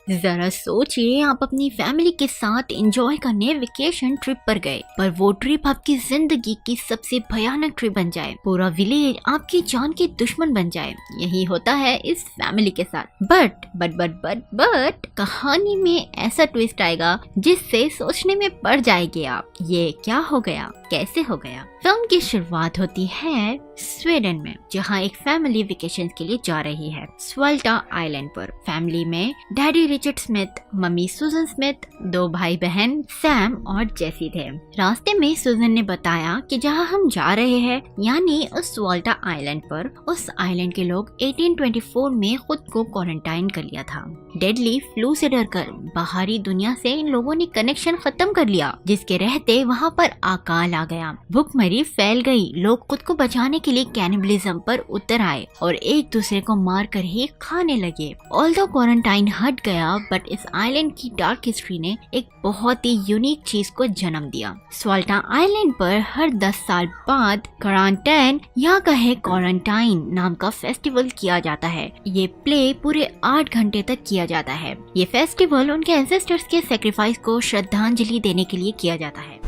जरा सोचिए, आप अपनी फैमिली के साथ एंजॉय करने वेकेशन ट्रिप पर गए, पर वो ट्रिप आपकी जिंदगी की सबसे भयानक ट्रिप बन जाए, पूरा विलेज आपकी जान के दुश्मन बन जाए। यही होता है इस फैमिली के साथ। बट कहानी में ऐसा ट्विस्ट आएगा जिससे सोचने में पड़ जाएंगे आप, ये क्या हो गया, कैसे हो गया। फिल्म की शुरुआत होती है स्वीडन में, जहाँ एक फैमिली वेकेशन के लिए जा रही है स्वाल्टा आइलैंड पर। फैमिली में डैडी रिचर्ड स्मिथ, मम्मी सुजन स्मिथ, दो भाई बहन सैम और जेसी थे। रास्ते में सुजन ने बताया कि जहाँ हम जा रहे हैं यानी उस स्वाल्टा आइलैंड पर, उस आइलैंड के लोग 1824 में खुद को क्वारंटाइन कर लिया था। डेडली फ्लू से डरकर बाहरी दुनिया से इन लोगों ने कनेक्शन खत्म कर लिया, जिसके रहते वहाँ पर अकाल आ गया, भूखमरी फैल गई, लोग खुद को बचाने के लिए कैनिबलिज्म पर उतर आए और एक दूसरे को मार कर ही खाने लगे। ऑल्दो क्वारंटाइन हट गया, बट इस आइलैंड की डार्क हिस्ट्री ने एक बहुत ही यूनिक चीज को जन्म दिया। स्वाल्टा आइलैंड पर हर 10 साल बाद क्वारंटाइन या कहे क्वारंटाइन नाम का फेस्टिवल किया जाता है। ये प्ले पूरे 8 घंटे तक किया जाता है। ये फेस्टिवल उनके एंसेस्टर्स के सेक्रीफाइस को श्रद्धांजलि देने के लिए किया जाता है।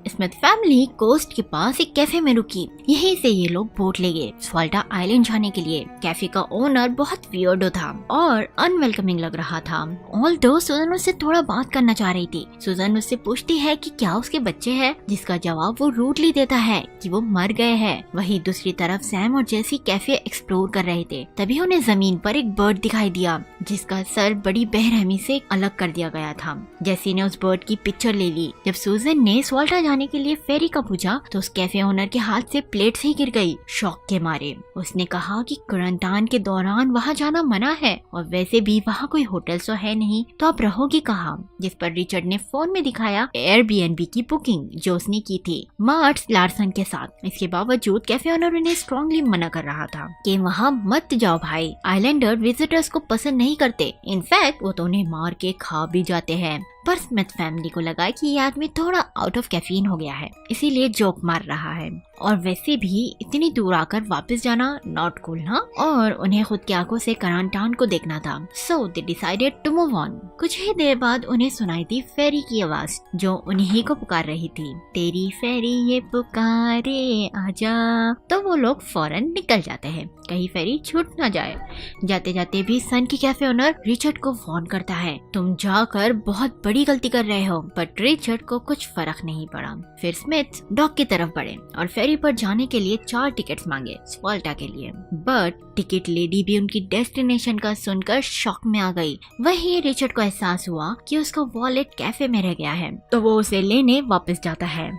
स्मिथ फैमिली कोस्ट के पास एक कैफे में रुकी। यहीं से ये लोग बोट ले गए स्वाल्टा आइलैंड जाने के लिए। कैफे का ओनर बहुत वियर्डो था और अनवेलकमिंग लग रहा था। ऑल्दो सुजन उससे थोड़ा बात करना चाह रही थी। सुजन उससे पूछती है कि क्या उसके बच्चे हैं, जिसका जवाब वो रूडली देता है कि वो मर गए हैं। वहीं दूसरी तरफ सैम और जेसी कैफे एक्सप्लोर कर रहे थे। तभी उन्हें जमीन पर एक बर्ड दिखाई दिया, जिसका सर बड़ी बेरहमी से अलग कर दिया गया था। जेसी ने उस बर्ड की पिक्चर ले ली। जब सुजन ने स्वाल्टा जाने के लिए फेरी का पूछा तो उस कैफे ओनर के हाथ से प्लेट्स ही गिर गई। शॉक के मारे उसने कहा कि क्वारंटाइन के दौरान वहाँ जाना मना है और वैसे भी वहाँ कोई होटल तो है नहीं, तो आप रहोगी कहाँ। जिस पर रिचर्ड ने फोन में दिखाया एयरबीएनबी की बुकिंग जो उसने की थी मार्ट्स लार्सन के साथ। इसके बावजूद कैफे ओनर उन्हें स्ट्रांगली मना कर रहा था कि वहाँ मत जाओ भाई, आइलैंडर विजिटर्स को पसंद नहीं करते, इनफैक्ट वो तो उन्हें मार के खा भी जाते हैं। पर स्मिथ फैमिली को लगा कि ये आदमी थोड़ा आउट ऑफ कैफीन हो गया है, इसीलिए जोक मार रहा है। और वैसे भी इतनी दूर आकर वापस जाना नॉट कूल ना, और उन्हें खुद की आंखों से क्वारंटाइन को देखना था। So they decided to move on. कुछ ही देर बाद उन्हें सुनाई दी फेरी की आवाज जो उन्हीं को पुकार रही थी, तेरी फेरी ये पुकारे आजा। तो वो लोग फौरन निकल जाते हैं, कहीं फेरी छूट ना जाए। जाते जाते भी सन की कैफे ओनर रिचर्ड को फोन करता है, तुम जाकर बहुत बड़ी गलती कर रहे हो। बट रिचर्ड को कुछ फर्क नहीं पड़ा। फिर स्मिथ डॉक की तरफ बढ़े और फेरी पर जाने के लिए 4 टिकट्स मांगे स्वाल्टा के लिए। बट टिकट लेडी भी उनकी डेस्टिनेशन का सुनकर शॉक में आ गई। वहीं रिचर्ड को एहसास हुआ कि उसका वॉलेट कैफे में रह गया है, तो वो उसे लेने वापस जाता है।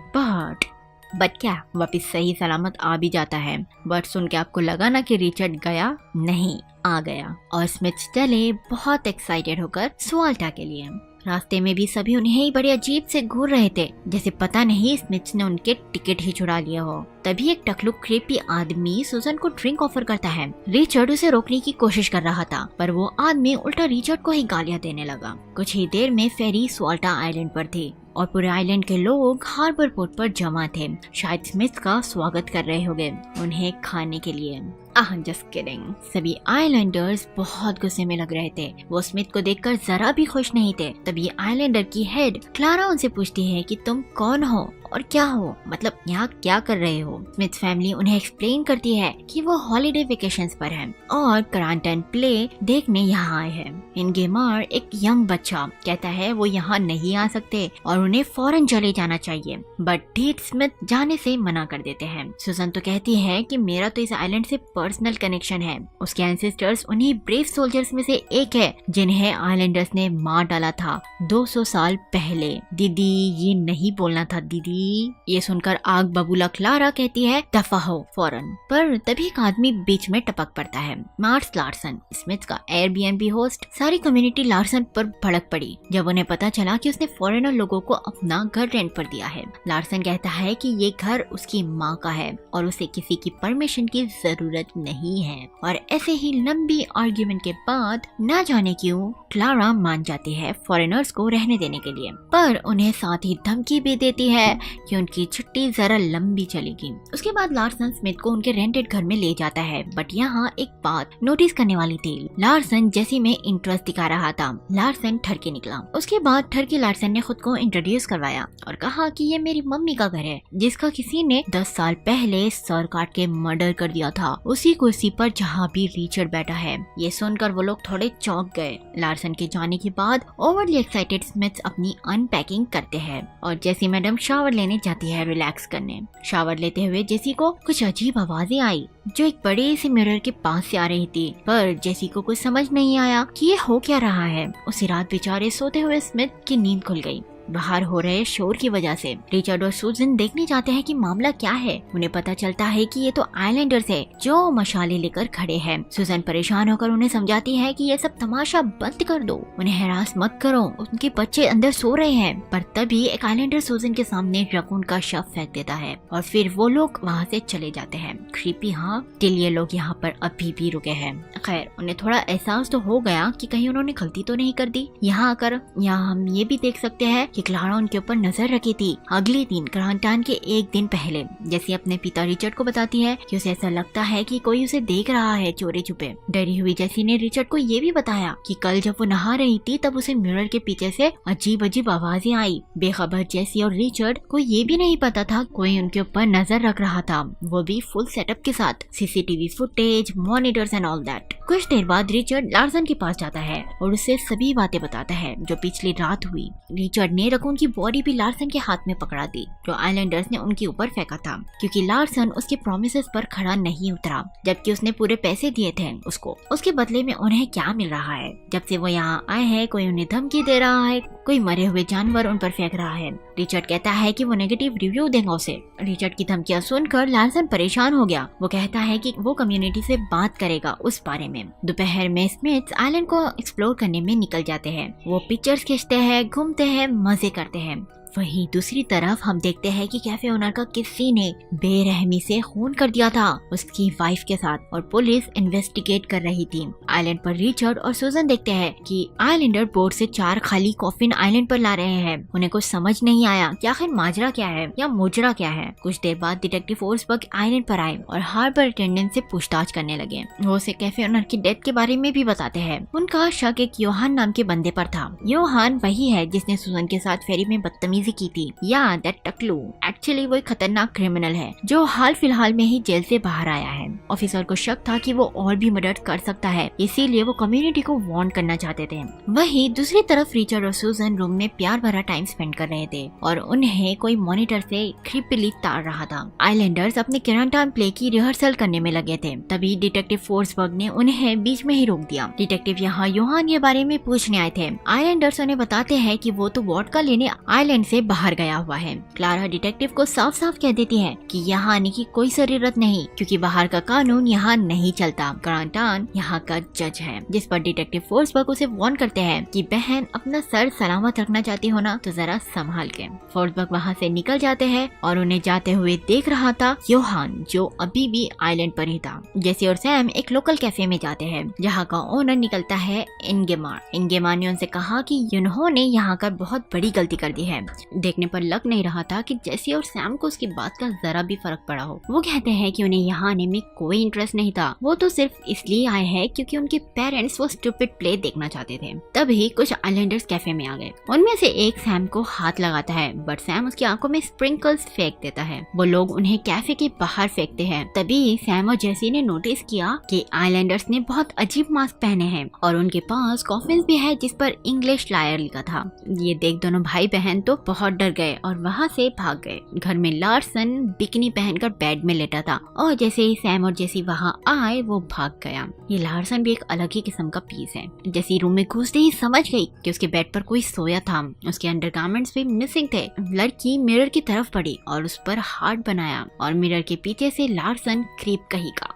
बट क्या वापस सही सलामत आ भी जाता है। बट सुन के आपको लगा ना कि रिचर्ड गया, नहीं, आ गया। और स्मिथ चले बहुत एक्साइटेड होकर स्वाल्टा के लिए। रास्ते में भी सभी उन्हें ही बड़े अजीब से घूर रहे थे, जैसे पता नहीं स्मिथ ने उनके टिकट ही चुरा लिया हो। तभी एक टकलू क्रेपी आदमी सुजन को ड्रिंक ऑफर करता है। रिचर्ड उसे रोकने की कोशिश कर रहा था, पर वो आदमी उल्टा रिचर्ड को ही गालियां देने लगा। कुछ ही देर में फेरी स्वाल्टा आइलैंड पर थी और पूरे आइलैंड के लोग हार्बर पोर्ट पर जमा थे। शायद स्मिथ का स्वागत कर रहे होंगे उन्हें खाने के लिए। Just kidding. सभी आइलैंडर्स बहुत गुस्से में लग रहे थे। वो स्मिथ को देखकर जरा भी खुश नहीं थे। तभी आइलैंडर की हेड क्लारा उनसे पूछती है कि तुम कौन हो और क्या हो, मतलब यहाँ क्या कर रहे हो। स्मिथ फैमिली उन्हें एक्सप्लेन करती है कि वो हॉलिडे वेकेशंस पर हैं और क्वारंटाइन प्ले देखने यहाँ आए हैं। इन गेमर एक यंग बच्चा कहता है वो यहाँ नहीं आ सकते और उन्हें फौरन चले जाना चाहिए, बट डीड स्मिथ जाने से मना कर देते हैं। सुजन तो कहती है कि मेरा तो इस आइलैंड से पर्सनल कनेक्शन है। उसके एंसेस्टर्स उन्हीं ब्रेव सोल्जर्स में से एक है जिन्हें आइलैंडर्स ने मार डाला था 200 साल पहले। दीदी ये नहीं बोलना था दीदी। ये सुनकर आग बबूला क्लारा कहती है दफा हो फौरन। पर तभी एक आदमी बीच में टपक पड़ता है, मार्ट्स लार्सन, स्मिथ का एयरबीएनबी होस्ट। सारी कम्युनिटी लार्सन पर भड़क पड़ी जब उन्हें पता चला कि उसने फॉरेनर लोगों को अपना घर रेंट पर दिया है। लार्सन कहता है कि ये घर उसकी माँ का है और उसे किसी की परमिशन की जरूरत नहीं है। और ऐसे ही लंबी आर्ग्यूमेंट के बाद न जाने क्यों क्लारा मान जाती है फॉरेनर्स को रहने देने के लिए, पर उन्हें साथ ही धमकी भी देती है कि उनकी छुट्टी जरा लंबी चलेगी। उसके बाद लार्सन स्मिथ को उनके रेंटेड घर में ले जाता है, बट यहाँ एक बात नोटिस करने वाली थी। लार्सन जेसी में इंटरेस्ट दिखा रहा था। लार्सन ठर के निकला। उसके बाद ठर के लार्सन ने खुद को इंट्रोड्यूस करवाया और कहा कि ये मेरी मम्मी का घर है, जिसका किसी ने 10 साल पहले सर काट के मर्डर कर दिया था, उसी कुर्सी पर जहाँ भी रिचर्ड बैठा है। ये सुनकर वो लोग थोड़े चौंक गए। लार्सन के जाने के बाद ओवरली एक्साइटेड स्मिथ अपनी अनपैकिंग करते हैं और जेसी मैडम शावर लेने जाती है रिलैक्स करने। शावर लेते हुए जेसी को कुछ अजीब आवाजें आई जो एक बड़े से मिरर के पास से आ रही थी, पर जेसी को कुछ समझ नहीं आया कि ये हो क्या रहा है। उसी रात बेचारे सोते हुए स्मिथ की नींद खुल गई। बाहर हो रहे शोर की वजह से रिचर्ड और सूजन देखने जाते हैं कि मामला क्या है। उन्हें पता चलता है कि ये तो आइलैंडर्स है जो मशाले लेकर खड़े हैं। सूजन परेशान होकर उन्हें समझाती है कि ये सब तमाशा बंद कर दो, उन्हें हरास मत करो, उनके बच्चे अंदर सो रहे हैं। पर तभी एक आइलैंडर सूजन के सामने रकून का शव फेंक देता है और फिर वो लोग वहाँ से चले जाते हैं। क्रीपी हाँ, टिल ये लोग यहाँ पर अभी भी रुके हैं। खैर, उन्हें थोड़ा एहसास तो हो गया कि कहीं उन्होंने गलती तो नहीं कर दी। यहाँ आकर यहाँ हम ये भी देख सकते हैं कि क्लारा उनके ऊपर नजर रखी थी। अगले दिन क्रांटान के एक दिन पहले जैसे अपने पिता रिचर्ड को बताती है कि उसे ऐसा लगता है कि कोई उसे देख रहा है चोरी छुपे। डरी हुई जेसी ने रिचर्ड को ये भी बताया कि कल जब वो नहा रही थी तब उसे मिरर के पीछे से अजीब अजीब आवाजें आई। बेखबर जेसी और रिचर्ड को ये भी नहीं पता था कोई उनके ऊपर नजर रख रहा था, वो भी फुल सेटअप के साथ, CCTV footage, monitors and all that. कुछ देर बाद रिचर्ड लार्सन के पास जाता है और उसे सभी बातें बताता है जो पिछली रात हुई। रिचर्ड ने रकून की बॉडी भी लार्सन के हाथ में पकड़ा दी जो आइलैंडर्स ने उनके ऊपर फेंका था, क्योंकि लार्सन उसके प्रोमिसेस पर खड़ा नहीं उतरा, जबकि उसने पूरे पैसे दिए थे उसको। उसके बदले में उन्हें क्या मिल रहा है? जब से वो यहाँ आए हैं कोई उन्हें धमकी दे रहा है, कोई मरे हुए जानवर उन पर फेंक रहा है। रिचर्ड कहता है कि वो नेगेटिव रिव्यू देगा उसे। रिचर्ड की धमकियां सुनकर लार्सन परेशान हो गया। वो कहता है कि वो कम्युनिटी से बात करेगा उस बारे में। दोपहर में स्मिथ्स आइलैंड को एक्सप्लोर करने में निकल जाते हैं। वो पिक्चर्स खींचते हैं, घूमते हैं, मजे करते हैं। वहीं दूसरी तरफ हम देखते हैं कि कैफे ओनर का किसी ने बेरहमी से खून कर दिया था उसकी वाइफ के साथ और पुलिस इन्वेस्टिगेट कर रही थी। आइलैंड पर रिचर्ड और सूजन देखते हैं कि आइलैंडर बोट से 4 खाली कॉफिन आइलैंड पर ला रहे हैं। उन्हें कुछ समझ नहीं आया कि आखिर माजरा क्या है या मुजरा क्या है। कुछ देर बाद डिटेक्टिव फोर्सबर्ग आइलैंड पर आए और हार्बर अटेंडेंट से पूछताछ करने लगे। वो उसे कैफे ओनर की डेथ के बारे में भी बताते हैं। उनका शक एक योहान नाम के बंदे पर था। योहान वही है जिसने सूजन के साथ फेरी में बदतमीजी की थी। या दैट टकलू एक्चुअली वो एक खतरनाक क्रिमिनल है जो हाल फिलहाल में ही जेल से बाहर आया है। ऑफिसर को शक था कि वो और भी मर्डर कर सकता है, इसीलिए वो कम्युनिटी को वार्न करना चाहते थे। वहीं दूसरी तरफ रिचर्ड और सूजन रूम में प्यार भरा टाइम स्पेंड कर रहे थे और उन्हें कोई मॉनिटर से क्रीपीली ताड़ रहा था। आइलैंडर्स अपने क्रांटान प्ले की रिहर्सल करने में लगे थे। तभी डिटेक्टिव फोर्सबर्ग ने उन्हें बीच में ही रोक दिया। डिटेक्टिव यहाँ योहान के बारे में पूछने आए थे। आइलैंडर्स उन्हें बताते हैं कि वो तो वोडका लेने आइलैंड से बाहर गया हुआ है। क्लारा डिटेक्टिव को साफ साफ कह देती है कि यहाँ आने की कोई जरूरत नहीं, क्योंकि बाहर का कानून यहाँ नहीं चलता। क्रांटान यहाँ का जज है। जिस पर डिटेक्टिव फोर्सबर्ग उसे वार्न करते हैं कि बहन अपना सर सलामत रखना चाहती हो ना तो जरा संभाल के। फोर्सबर्ग वहाँ से निकल जाते हैं और उन्हें जाते हुए देख रहा था योहान, जो अभी भी आइलैंड पर ही था। जेसी और सैम एक लोकल कैफे में जाते हैं जहाँ का ओनर निकलता है इंगेमार। इंगेमार ने उनसे कहा कि उन्होंने यहाँ कर बहुत बड़ी गलती कर दी है। देखने पर लग नहीं रहा था कि जेसी और सैम को उसकी बात का जरा भी फर्क पड़ा हो। वो कहते हैं कि उन्हें यहाँ आने में कोई इंटरेस्ट नहीं था, वो तो सिर्फ इसलिए आए हैं क्योंकि उनके पेरेंट्स वो स्टूपिड प्ले देखना चाहते थे। तभी कुछ आइलैंडर्स कैफे में आ गए। उनमें से एक सैम को हाथ लगाता है, बट सैम उसकी आंखों में स्प्रिंकल्स फेंक देता है। वो लोग उन्हें कैफे के बाहर फेंकते हैं। तभी सैम और जेसी ने नोटिस किया कि आइलैंडर्स ने बहुत अजीब मास्क पहने हैं और उनके पास कॉफिन भी है जिस पर इंग्लिश लायर लिखा था। ये देख दोनों भाई बहन तो बहुत डर गए और वहाँ से भाग गए। घर में लार्सन बिकनी पहनकर बेड में लेटा था और जैसे ही सैम और जेसी वहाँ आए वो भाग गया। ये लार्सन भी एक अलग ही किस्म का पीस है। जेसी रूम में घुसते ही समझ गई कि उसके बेड पर कोई सोया था। उसके अंडरगारमेंट्स भी मिसिंग थे। लड़की मिरर की तरफ बढ़ी और उस पर हार्ट बनाया और मिरर के पीछे से लार्सन क्रीप कही का।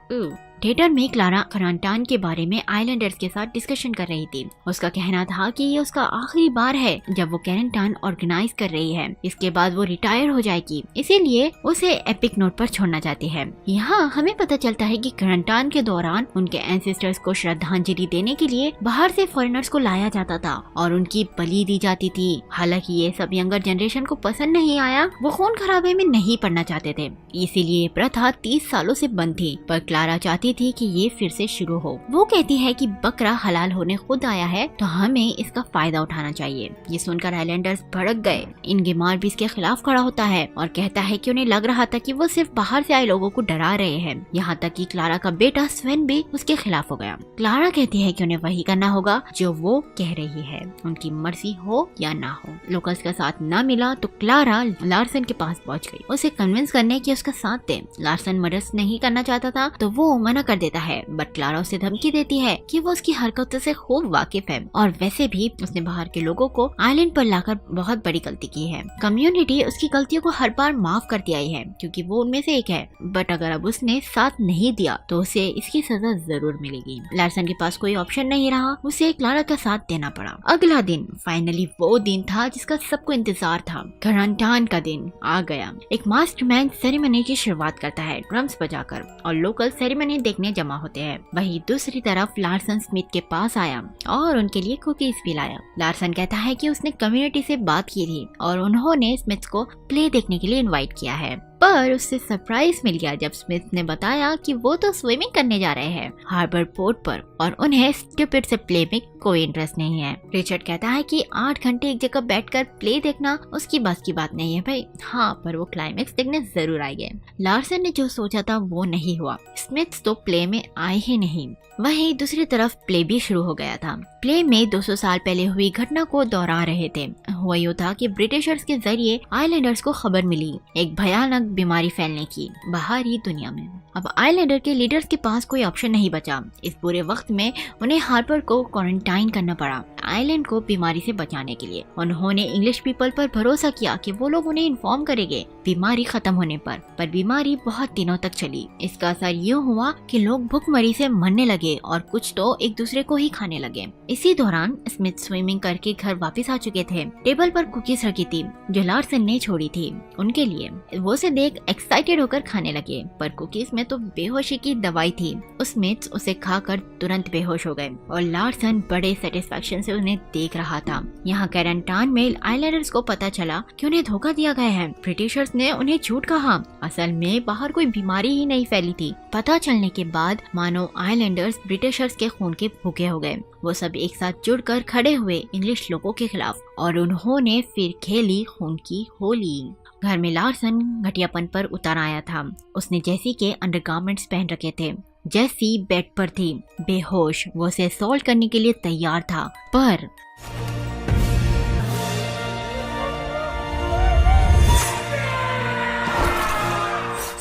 थिएटर में क्लारा करंटाइन के बारे में आइलैंडर्स के साथ डिस्कशन कर रही थी। उसका कहना था कि ये उसका आखिरी बार है जब वो करंटाइन ऑर्गेनाइज कर रही है, इसके बाद वो रिटायर हो जाएगी, इसीलिए उसे एपिक नोट पर छोड़ना चाहती है। यहाँ हमें पता चलता है कि करंटाइन के दौरान उनके एंसेस्टर्स को श्रद्धांजलि देने के लिए बाहर से फॉरेनर्स को लाया जाता था और उनकी बलि दी जाती थी। हालांकि ये सब यंगर जनरेशन को पसंद नहीं आया, वो खून खराबे में नहीं पड़ना चाहते थे, इसीलिए ये प्रथा 30 सालों से बंद थी। पर क्लारा चाहती थी कि ये फिर से शुरू हो। वो कहती है कि बकरा हलाल होने खुद आया है तो हमें इसका फायदा उठाना चाहिए। ये सुनकर आइलैंडर्स भड़क गए। इनगेमार भी इसके खिलाफ खड़ा होता है और कहता है कि उन्हें लग रहा था कि वो सिर्फ बाहर से आए लोगों को डरा रहे हैं। यहाँ तक कि क्लारा का बेटा स्वेन भी उसके खिलाफ हो गया। क्लारा कहती है कि उन्हें वही करना होगा जो वो कह रही है, उनकी मर्जी हो या ना हो। लोकल्स का साथ न मिला तो क्लारा लार्सन के पास पहुँच गई, उसे कन्विंस करने की उसका साथ दे। लार्सन मर्डर नहीं करना चाहता था तो वो मना कर देता है, बट क्लारा उसे धमकी देती है कि वो उसकी हरकतों से खूब वाकिफ है और वैसे भी उसने बाहर के लोगों को आइलैंड पर लाकर बहुत बड़ी गलती की है। कम्युनिटी उसकी गलतियों को हर बार माफ करती आई है क्योंकि वो उनमें से एक है, बट अगर अब उसने साथ नहीं दिया तो उसे इसकी सजा जरूर मिलेगी। लार्सन के पास कोई ऑप्शन नहीं रहा, उसे क्लारा का साथ देना पड़ा। अगला दिन फाइनली वो दिन था जिसका सबको इंतजार था। करंटाइन का दिन आ गया। एक मास्टरमाइंड सेरेमनी की शुरुआत करता है ड्रम्स बजाकर और लोकल सेरेमनी देखने जमा होते हैं। वहीं दूसरी तरफ लार्सन स्मिथ के पास आया और उनके लिए कुकीज भी लाया। लार्सन कहता है कि उसने कम्युनिटी से बात की थी और उन्होंने स्मिथ को प्ले देखने के लिए इनवाइट किया है, पर उससे सरप्राइज मिल गया जब स्मिथ ने बताया कि वो तो स्विमिंग करने जा रहे हैं हार्बर पोर्ट पर और उन्हें स्टूपिड से प्ले में कोई इंटरेस्ट नहीं है। रिचर्ड कहता है कि 8 घंटे एक जगह बैठकर प्ले देखना उसकी बस की बात नहीं है भाई। हाँ, पर वो क्लाइमेक्स देखने जरूर आएंगे। लार्सन ने जो सोचा था वो नहीं हुआ, स्मिथ तो प्ले में आए ही नहीं। वहीं दूसरी तरफ प्ले भी शुरू हो गया था। प्ले में 200 साल पहले हुई घटना को दोहरा रहे थे। हुआ यूं था कि ब्रिटिशर्स के जरिए आइलैंडर्स को खबर मिली एक भयानक बीमारी फैलने की बाहरी दुनिया में। अब आइलैंडर के लीडर्स के पास कोई ऑप्शन नहीं बचा। इस बुरे वक्त में उन्हें हार्पर को क्वारंटाइन करना पड़ा आइलैंड को बीमारी से बचाने के लिए। उन्होंने इंग्लिश पीपल पर भरोसा किया कि वो लोग उन्हें इन्फॉर्म करेंगे बीमारी खत्म होने पर बीमारी बहुत दिनों तक चली। इसका असर यूं हुआ कि लोग भूखमरी से मरने लगे और कुछ तो एक दूसरे को ही खाने लगे। इसी दौरान स्मिथ स्विमिंग करके घर वापस आ चुके थे। टेबल पर कुकीज रखी थी जो लार्सन ने छोड़ी थी उनके लिए। वो उसे देख एक्साइटेड होकर खाने लगे, पर कुकीज में तो बेहोशी की दवाई थी। स्मिथ उसे खाकर तुरंत बेहोश हो गए और लार्सन बड़े सेटिस्फेक्शन से उन्हें देख रहा था। यहाँ करंटाइन में आइलैंडर्स को पता चला कि उन्हें धोखा दिया गया है। ब्रिटिशर्स ने उन्हें झूठ कहा, असल में बाहर कोई बीमारी ही नहीं फैली थी। पता चलने के बाद मानो आइलैंडर्स ब्रिटिशर्स के खून के भूखे हो गए। वो सब एक साथ जुड़कर खड़े हुए इंग्लिश लोगों के खिलाफ और उन्होंने फिर खेली खून की होली। घर में लार्सन घटियापन पर उतर आया था। उसने जेसी के अंडरगारमेंट्स पहन रखे थे। जेसी बेड पर थी बेहोश। वो उसे असॉल्ट करने के लिए तैयार था, पर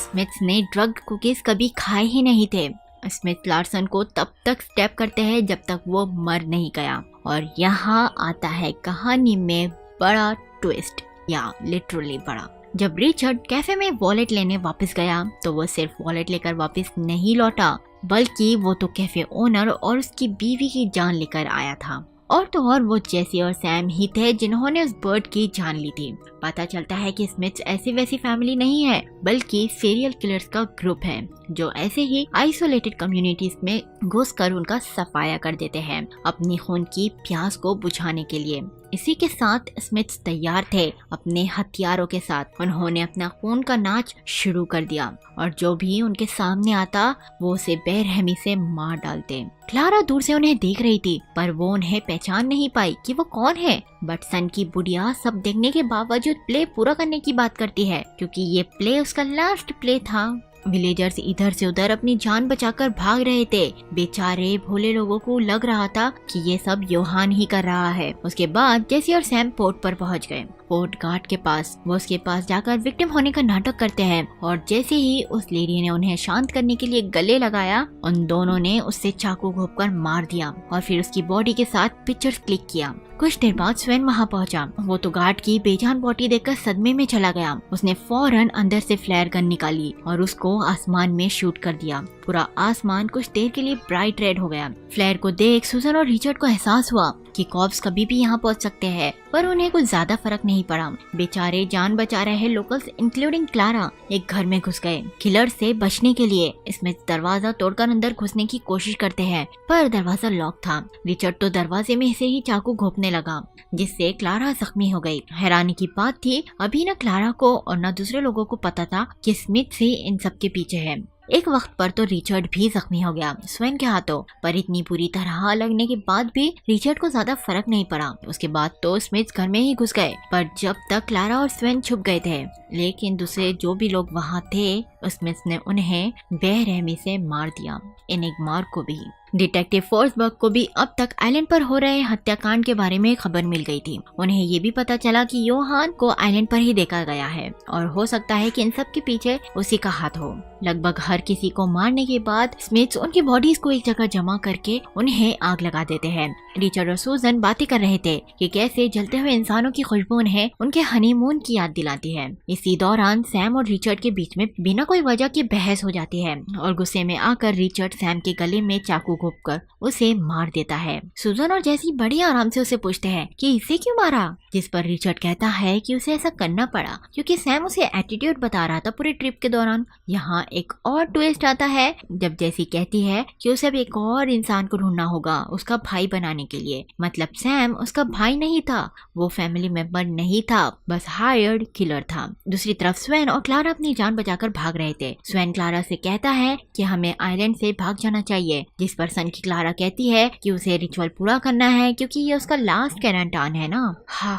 स्मिथ ने ड्रग कुकीज कभी खाए ही नहीं थे। स्मिथ लार्सन को तब तक स्टेप करते हैं जब तक वो मर नहीं गया। और यहाँ आता है कहानी में बड़ा ट्विस्ट, या लिटरली बड़ा। जब रिचर्ड कैफे में वॉलेट लेने वापस गया तो वो सिर्फ वॉलेट लेकर वापस नहीं लौटा, बल्कि वो तो कैफे ओनर और उसकी बीवी की जान लेकर आया था। और तो और वो जेसी और सैम ही थे जिन्होंने उस बर्ड की जान ली थी। पता चलता है कि स्मिथ ऐसी वैसी फैमिली नहीं है, बल्कि सीरियल किलर्स का ग्रुप है जो ऐसे ही आइसोलेटेड कम्युनिटीज में घुसकर उनका सफाया कर देते हैं अपनी खून की प्यास को बुझाने के लिए। इसी के साथ स्मिथ तैयार थे अपने हथियारों के साथ। उन्होंने अपना खून का नाच शुरू कर दिया और जो भी उनके सामने आता वो उसे बेरहमी से मार डालते। क्लारा दूर से उन्हें देख रही थी, पर वो उन्हें पहचान नहीं पाई कि वो कौन है। बट सन की बुढ़िया सब देखने के बावजूद प्ले पूरा करने की बात करती है, क्योंकि ये प्ले उसका लास्ट प्ले था। विलेजर्स इधर से उधर अपनी जान बचाकर भाग रहे थे। बेचारे भोले लोगों को लग रहा था कि ये सब योहान ही कर रहा है। उसके बाद जेसी और सैम पोर्ट पर पहुंच गए। पोर्ट गार्ड के पास वो उसके पास जाकर विक्टिम होने का नाटक करते हैं और जैसे ही उस लेडी ने उन्हें शांत करने के लिए गले लगाया, उन दोनों ने उससे चाकू घोंपकर मार दिया और फिर उसकी बॉडी के साथ पिक्चर्स क्लिक किया। कुछ देर बाद स्वेन वहाँ पहुंचा। वो तो गार्ड की बेजान बॉडी देखकर सदमे में चला गया। उसने फौरन अंदर से फ्लेयर गन निकाली और उसको आसमान में शूट कर दिया। पूरा आसमान कुछ देर के लिए ब्राइट रेड हो गया। फ्लेयर को देख सुजन और रिचर्ड को एहसास हुआ कि कॉप्स कभी भी यहाँ पहुँच सकते हैं, पर उन्हें कुछ ज्यादा फर्क नहीं पड़ा। बेचारे जान बचा रहे लोकल्स इंक्लूडिंग क्लारा एक घर में घुस गए किलर से बचने के लिए। इसमें दरवाजा तोड़कर अंदर घुसने की कोशिश करते हैं, पर दरवाजा लॉक था। रिचर्ड तो दरवाजे में से ही चाकू घोंपने लगा, जिससे क्लारा जख्मी हो गई। हैरानी की बात थी, अभी न क्लारा को और न दूसरे लोगों को पता था कि स्मिथ से इन सब के पीछे है। एक वक्त पर तो रिचर्ड भी जख्मी हो गया स्वेन के हाथों, पर इतनी बुरी तरह लगने के बाद भी रिचर्ड को ज्यादा फर्क नहीं पड़ा। उसके बाद तो स्मिथ घर में ही घुस गए, पर जब तक क्लारा और स्वेन छुप गए थे, लेकिन दूसरे जो भी लोग वहाँ थे स्मिथ ने उन्हें बेरहमी से मार दिया। एनिग्मा को भी। डिटेक्टिव फोर्सबर्ग को भी अब तक आइलैंड पर हो रहे हत्याकांड के बारे में खबर मिल गई थी। उन्हें ये भी पता चला कि योहान को आइलैंड पर ही देखा गया है और हो सकता है कि इन सब के पीछे उसी का हाथ हो। लगभग हर किसी को मारने के बाद स्मिथ उनकी बॉडीज को एक जगह जमा करके उन्हें आग लगा देते हैं। रिचर्ड और सूजन बातें कर रहे थे कि कैसे जलते हुए इंसानों की खुशबू उन्हें उनके हनीमून की याद दिलाती है। इसी दौरान सैम और रिचर्ड के बीच में बिना कोई वजह की बहस हो जाती है और गुस्से में आकर रिचर्ड सैम के गले में चाकू घोंपकर उसे मार देता है। सूजन और जैसी बड़ी आराम से उसे पूछते हैं कि इसे क्यों मारा, जिस पर रिचर्ड कहता है कि उसे ऐसा करना पड़ा क्योंकि सैम उसे एटीट्यूड बता रहा था पूरे ट्रिप के दौरान। यहाँ एक और ट्विस्ट आता है जब जैसी कहती है कि उसे अब एक और इंसान को ढूंढना होगा उसका भाई बनाने के लिए। मतलब सैम उसका भाई नहीं था, वो फैमिली मेंबर नहीं था, बस हायर्ड किलर था। दूसरी तरफ स्वेन और क्लारा अपनी जान बचाकर भाग रहे थे। स्वेन क्लारा से कहता है कि हमें आइलैंड से भाग जाना चाहिए, जिस पर सन की क्लारा कहती है कि उसे रिचुअल पूरा करना है क्योंकि ये उसका लास्ट कैरेंटान है ना। हाँ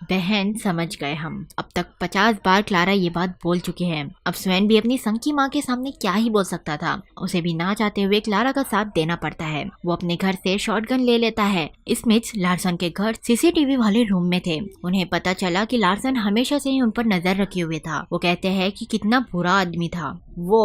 बहन, समझ गए हम। अब तक 50 बार क्लारा ये बात बोल चुकी है। अब स्वेन भी अपनी सन की माँ के सामने क्या ही बोल सकता था। उसे भी ना चाहते हुए क्लारा का साथ देना पड़ता है। वो अपने घर से शॉटगन ले लेता है। स्मिथ लार्सन के घर सीसीटीवी वाले रूम में थे। उन्हें पता चला कि लार्सन हमेशा से ही उन पर नजर रखे हुए था। वो कहते हैं कि कितना बुरा आदमी था वो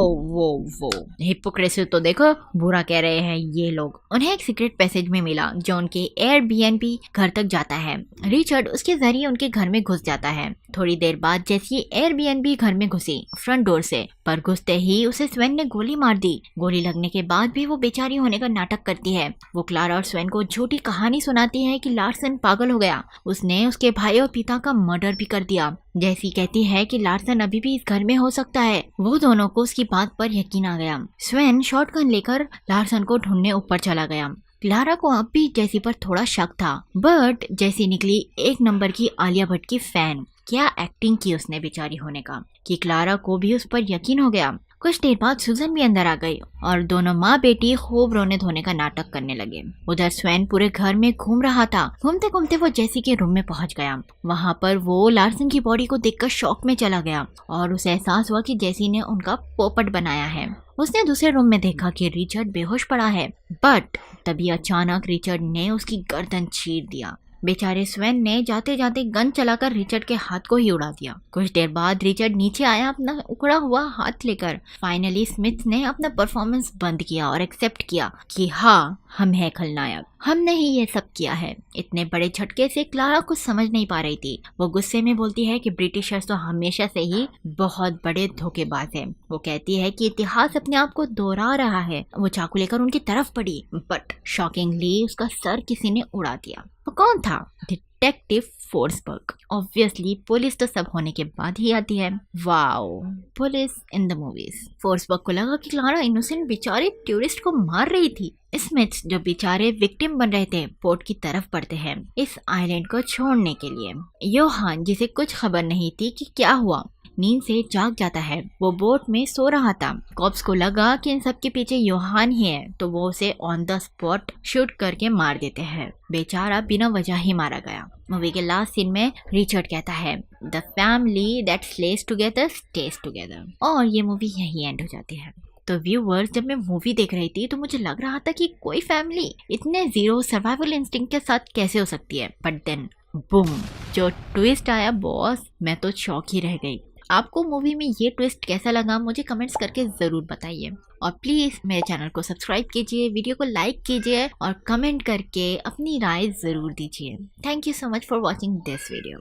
हिपोक्रेसी तो देखो, बुरा कह रहे हैं ये लोग। उन्हें एक सीक्रेट पैसेज में मिला जो उनके एयरबीएनबी घर तक जाता है। रिचर्ड उसके जरिए उनके घर में घुस जाता है। थोड़ी देर बाद जैसी एयरबीएनबी घर में घुसी फ्रंट डोर से, पर घुसते ही उसे स्वेन ने गोली मार दी। गोली लगने के बाद भी वो बेचारी होने का नाटक करती है। वो क्लारा और स्वेन को झूठी कहानी सुनाती है कि लार्सन पागल हो गया, उसने उसके भाई और पिता का मर्डर भी कर दिया। जैसी कहती है कि लार्सन अभी भी इस घर में हो सकता है। वो दोनों को उसकी बात पर यकीन आ गया। स्वेन शॉटगन लेकर लार्सन को ढूंढने ऊपर चला गया। क्लारा को अब भी जैसी पर थोड़ा शक था, बट जैसी निकली एक नंबर की आलिया भट्ट की फैन। क्या एक्टिंग की उसने बेचारी होने का कि क्लारा को भी उस पर यकीन हो गया। कुछ देर बाद सुजन भी अंदर आ गई और दोनों माँ बेटी खूब रोने धोने का नाटक करने लगे। उधर स्वेन पूरे घर में घूम रहा था। घूमते घूमते वो जेसी के रूम में पहुंच गया। वहां पर वो लार्सन की बॉडी को देखकर शॉक में चला गया और उसे एहसास हुआ कि जेसी ने उनका पोपट बनाया है। उसने दूसरे रूम में देखा कि रिचर्ड बेहोश पड़ा है, बट तभी अचानक रिचर्ड ने उसकी गर्दन चीर दिया। बेचारे स्वेन ने जाते जाते गन चलाकर रिचर्ड के हाथ को ही उड़ा दिया। कुछ देर बाद रिचर्ड नीचे आया अपना उखड़ा हुआ हाथ लेकर। फाइनली स्मिथ ने अपना परफॉर्मेंस बंद किया और एक्सेप्ट किया कि हाँ, हम हैं खलनायक, हमने ही ये सब किया है। इतने बड़े झटके से क्लारा कुछ समझ नहीं पा रही थी। वो गुस्से में बोलती है कि ब्रिटिशर्स तो हमेशा से ही बहुत बड़े धोखेबाज हैं। वो कहती है कि इतिहास अपने आप को दोहरा रहा है। वो चाकू लेकर उनकी तरफ पड़ी, बट शॉकिंगली उसका सर किसी ने उड़ा दिया। वो कौन था? Detective Forsberg. ऑब्वियसली पुलिस तो सब होने के बाद ही आती है। Wow, police in the movies. Forsberg को लगा कि क्लारा इनोसेंट बेचारे टूरिस्ट को मार रही थी। स्मिथ जो बेचारे विक्टिम बन रहे थे पोर्ट की तरफ बढ़ते हैं इस आइलैंड को छोड़ने के लिए। योहान, जिसे कुछ खबर नहीं थी कि क्या हुआ, नींद से जाग जाता है। वो बोट में सो रहा था। कॉप्स को लगा कि इन सब के पीछे योहान ही है, तो वो उसे ऑन द स्पॉट शूट करके मार देते हैं। बेचारा बिना वजह ही मारा गया। मूवी के लास्ट सीन में रिचर्ड कहता है, the family that slash together stage together, और ये मूवी यही एंड हो जाती है। तो व्यूवर्स, जब मैं मूवी देख रही थी तो मुझे लग रहा था कि कोई फैमिली इतने जीरो सर्वाइवल इंस्टिंक्ट के साथ कैसे हो सकती है, बट देन बूम, जो ट्विस्ट आया बॉस, मैं तो शॉक ही रह गई। आपको मूवी में ये ट्विस्ट कैसा लगा मुझे कमेंट्स करके ज़रूर बताइए, और प्लीज़ मेरे चैनल को सब्सक्राइब कीजिए, वीडियो को लाइक कीजिए और कमेंट करके अपनी राय ज़रूर दीजिए। Thank you so much for watching this video.